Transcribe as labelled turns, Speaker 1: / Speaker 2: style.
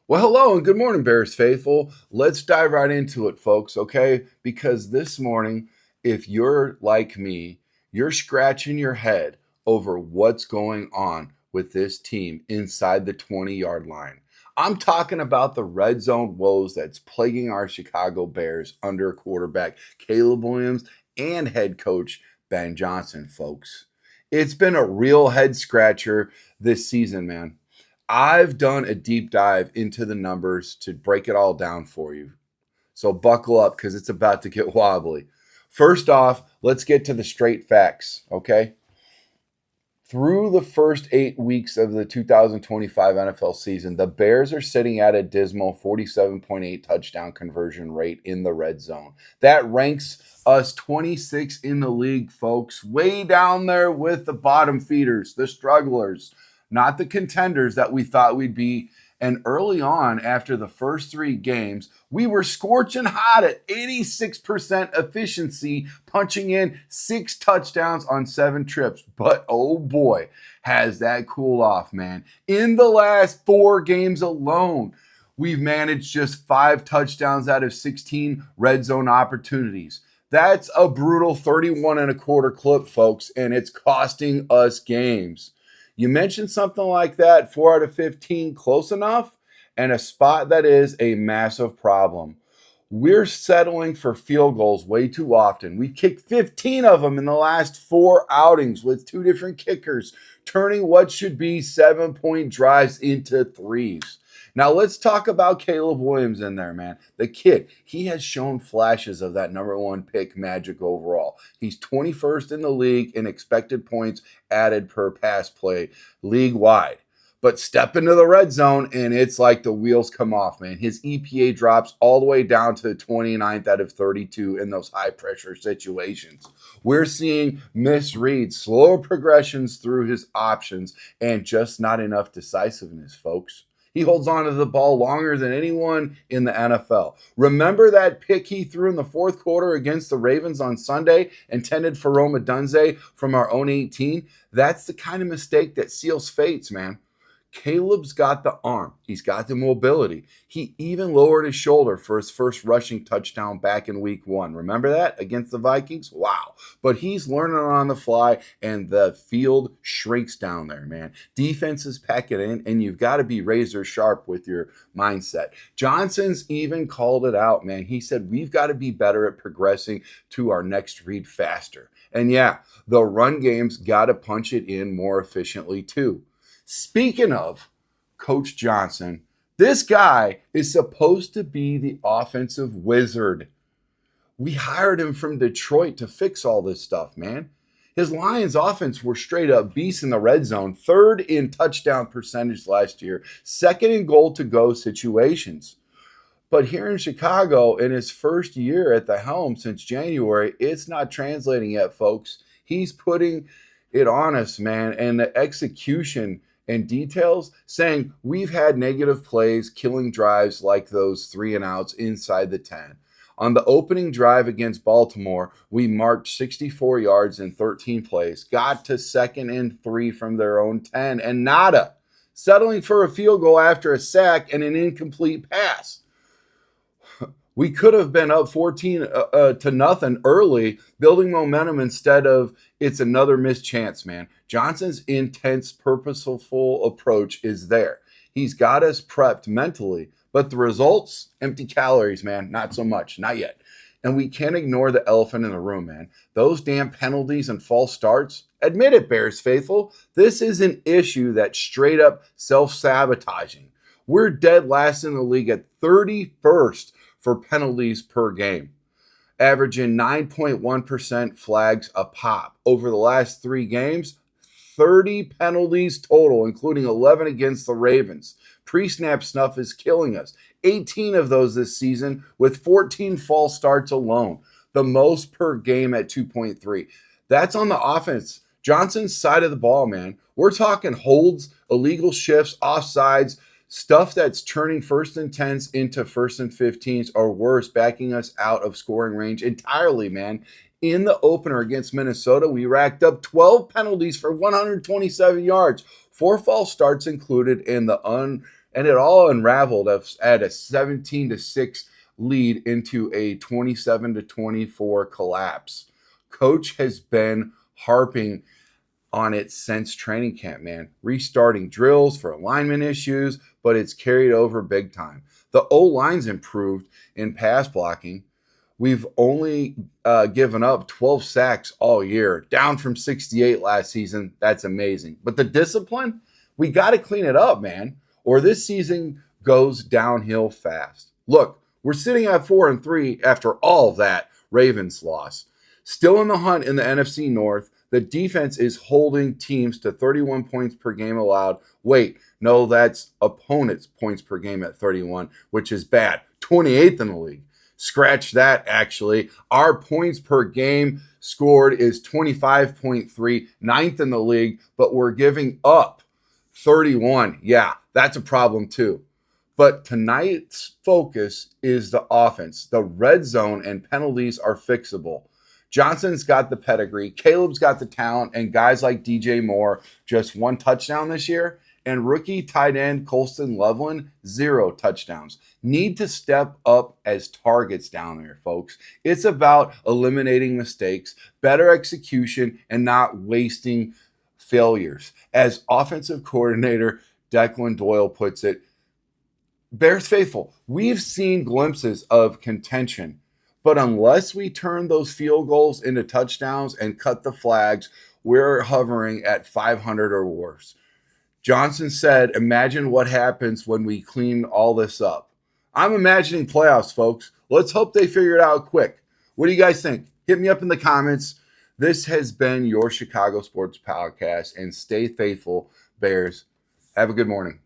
Speaker 1: Well, hello and good morning, Bears faithful. Let's dive right into it, folks, okay? Because this morning, if you're like me, you're scratching your head over what's going on with this team inside the 20-yard line. I'm talking about the red zone woes that's plaguing our Chicago Bears under quarterback Caleb Williams and head coach Ben Johnson, folks. It's been a real head scratcher this season, man. I've done a deep dive into the numbers to break it all down for you. So buckle up because it's about to get wobbly. First off, let's get to the straight facts, okay? Through the first 8 weeks of the 2025 NFL season, the Bears are sitting at a dismal 47.8 touchdown conversion rate in the red zone. That ranks us 26 in the league, folks, way down there with the bottom feeders, the strugglers, not the contenders that we thought we'd be. And early on, after the first 3 games, we were scorching hot at 86% efficiency, punching in 6 touchdowns on 7 trips. But oh boy, has that cooled off, man. In the last 4 games alone, we've managed just 5 touchdowns out of 16 red zone opportunities. That's a brutal 31 and a quarter clip, folks, and it's costing us games. You mentioned something like that, 4 out of 15, close enough, and a spot that is a massive problem. We're settling for field goals way too often. We've kicked 15 of them in the last 4 outings with 2 different kickers, turning what should be 7-point drives into threes. Now let's talk about Caleb Williams in there, man. The kid, he has shown flashes of that #1 pick magic overall. He's 21st in the league in expected points added per pass play league wide. But step into the red zone and it's like the wheels come off, man. His EPA drops all the way down to 29th out of 32 in those high pressure situations. We're seeing misreads, slower progressions through his options, and just not enough decisiveness, folks. He holds on to the ball longer than anyone in the NFL. Remember that pick he threw in the fourth quarter against the Ravens on Sunday, intended for Roma Dunze from our own 18? That's the kind of mistake that seals fates, man. Caleb's got the arm. He's got the mobility. He even lowered his shoulder for his first rushing touchdown back in week 1. Remember that against the Vikings? Wow. But he's learning on the fly, and the field shrinks down there, man. Defenses pack it in, and you've got to be razor sharp with your mindset. Johnson's even called it out, man. He said, we've got to be better at progressing to our next read faster. And yeah, the run game's got to punch it in more efficiently too. Speaking of Coach Johnson, this guy is supposed to be the offensive wizard. We hired him from Detroit to fix all this stuff, man. His Lions offense were straight up beasts in the red zone, 3rd in touchdown percentage last year, 2nd in goal to go situations. But here in Chicago, in his first year at the helm since January, it's not translating yet, folks. He's putting it on us, man, and the execution and details saying we've had negative plays, killing drives like those 3 and outs inside the 10. On the opening drive against Baltimore, we marched 64 yards in 13 plays, got to 2nd and 3 from their own 10, and nada, settling for a field goal after a sack and an incomplete pass. We could have been up 14 to nothing early, building momentum instead of it's another missed chance, man. Johnson's intense, purposeful approach is there. He's got us prepped mentally, but the results, empty calories, man, not so much, not yet. And we can't ignore the elephant in the room, man. Those damn penalties and false starts. Admit it, Bears faithful. This is an issue that's straight up self-sabotaging. We're dead last in the league at 31st for penalties per game, averaging 9.1% flags a pop. Over the last 3 games, 30 penalties total, including 11 against the Ravens. Pre-snap snuff is killing us. 18 of those this season, with 14 false starts alone, the most per game at 2.3. That's on the offense. Johnson's side of the ball, man. We're talking holds, illegal shifts, offsides, stuff that's turning 1st and 10s into 1st and 15s or worse, backing us out of scoring range entirely, man. In the opener against Minnesota, we racked up 12 penalties for 127 yards, 4 false starts included in the and it all unraveled at a 17-6 lead into a 27-24 collapse. Coach has been harping on it since training camp, man. Restarting drills for alignment issues, but it's carried over big time. The O-line's improved in pass blocking. We've only given up 12 sacks all year, down from 68 last season. That's amazing. But the discipline, we got to clean it up, man, or this season goes downhill fast. Look, we're sitting at 4-3 after all of that Ravens loss. Still in the hunt in the NFC North. The defense is holding teams to 31 points per game allowed. Wait, no, that's opponents' points per game at 31, which is bad. 28th in the league. Scratch that, actually. Our points per game scored is 25.3, ninth in the league, but we're giving up 31. Yeah, that's a problem too. But tonight's focus is the offense. The red zone and penalties are fixable. Johnson's got the pedigree, Caleb's got the talent, and guys like DJ Moore, just 1 touchdown this year, and rookie tight end Colston Loveland, 0 touchdowns. Need to step up as targets down there, folks. It's about eliminating mistakes, better execution, and not wasting failures. As offensive coordinator Declan Doyle puts it, Bears faithful, we've seen glimpses of contention, but unless we turn those field goals into touchdowns and cut the flags, we're hovering at 500 or worse. Johnson said, imagine what happens when we clean all this up. I'm imagining playoffs, folks. Let's hope they figure it out quick. What do you guys think? Hit me up in the comments. This has been your Chicago Sports Podcast, and stay faithful, Bears. Have a good morning.